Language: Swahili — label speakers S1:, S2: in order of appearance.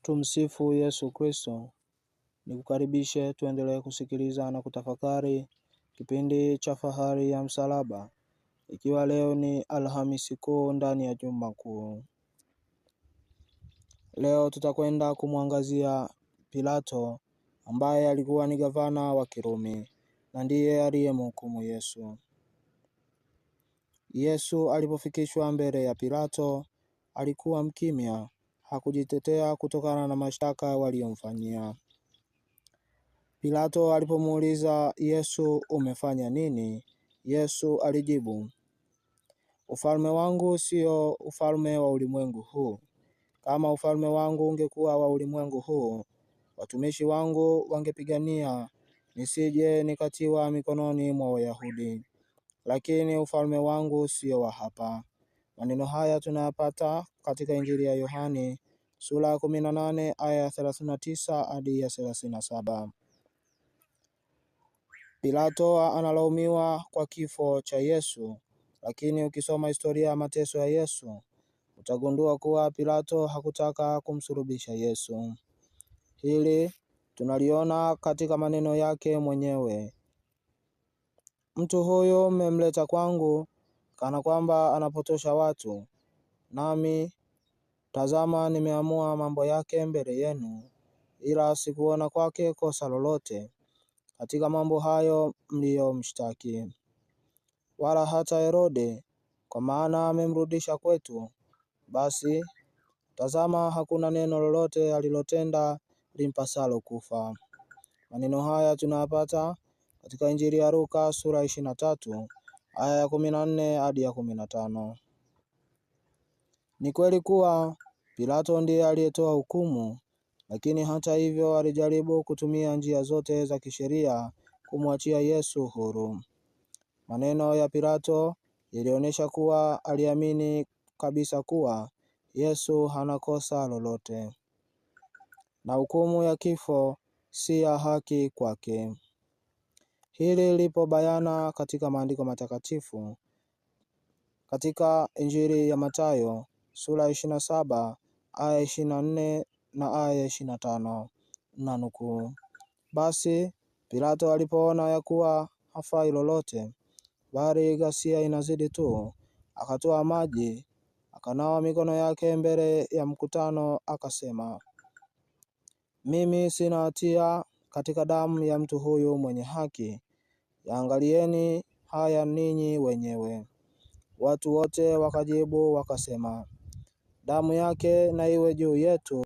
S1: Tumsifu Yesu Kristo. Nikukaribishe tuendelee kusikiliza na kutafakari kipindi cha Fahari ya Msalaba, ikiwa leo ni Alhamisi Kuu ndani ya Juma Kuu. Leo tutakwenda kumwangazia Pilato, ambaye alikuwa ni gavana wa Kirumi na ndiye aliyemhukumu Yesu. Yesu alipofikishwa mbele ya Pilato alikuwa mkimya, hakujitetea kutokana na mashtaka waliomfanyia. Pilato alipomuuliza Yesu, umefanya nini? Yesu alijibu, ufalme wangu sio ufalme wa ulimwengu huu. Kama ufalme wangu ungekuwa wa ulimwengu huu, watumishi wangu wangepigania nisije nikatiwa mikononi mwa Wayahudi. Lakini ufalme wangu sio wa hapa. Maneno haya tunayapata katika Injili ya Yohane sura ya 18 aya 39 hadi ya 37. Pilato analaumiwa kwa kifo cha Yesu, lakini ukisoma historia ya mateso ya Yesu, utagundua kuwa Pilato hakutaka kumsulubisha Yesu. Hili tunaliona katika maneno yake mwenyewe. Mtu huyu mmemleta kwangu kana kwamba anapotosha watu, nami tazama nimeamua mambo yake mbele yenu, ila sikuona kwake kosa lolote katika mambo hayo mliyomshtaki, wala hata Herode, kwa maana amemrudisha kwetu. Basi tazama, hakuna neno lolote alilotenda limpasalo kufa. Maneno haya tunayapata katika Injili ya Luka sura 23 aya ya 14 hadi ya 15. Ni kweli kuwa Pilato ndiye aliyetoa hukumu, lakini hata hivyo alijaribu kutumia njia zote za kisheria kumwachia Yesu huru. Maneno ya Pilato yalionyesha kuwa aliamini kabisa kuwa Yesu hana kosa lolote, na hukumu ya kifo si ya haki kwake. Hili lipo bayana katika maandiko matakatifu. Katika Injili ya Mathayo sura 27 aya 24 na aya 25, na nukuu, basi Pilato alipoona ya kuwa hafai lolote, bali ghasia inazidi tu, akatoa maji, akanawa mikono yake mbele ya mkutano, akasema, mimi sina hatia katika damu ya mtu huyu mwenye haki. Yaangalieni haya ninyi wenyewe. Watu wote wakajibu wakasema, damu yake na iwe juu yetu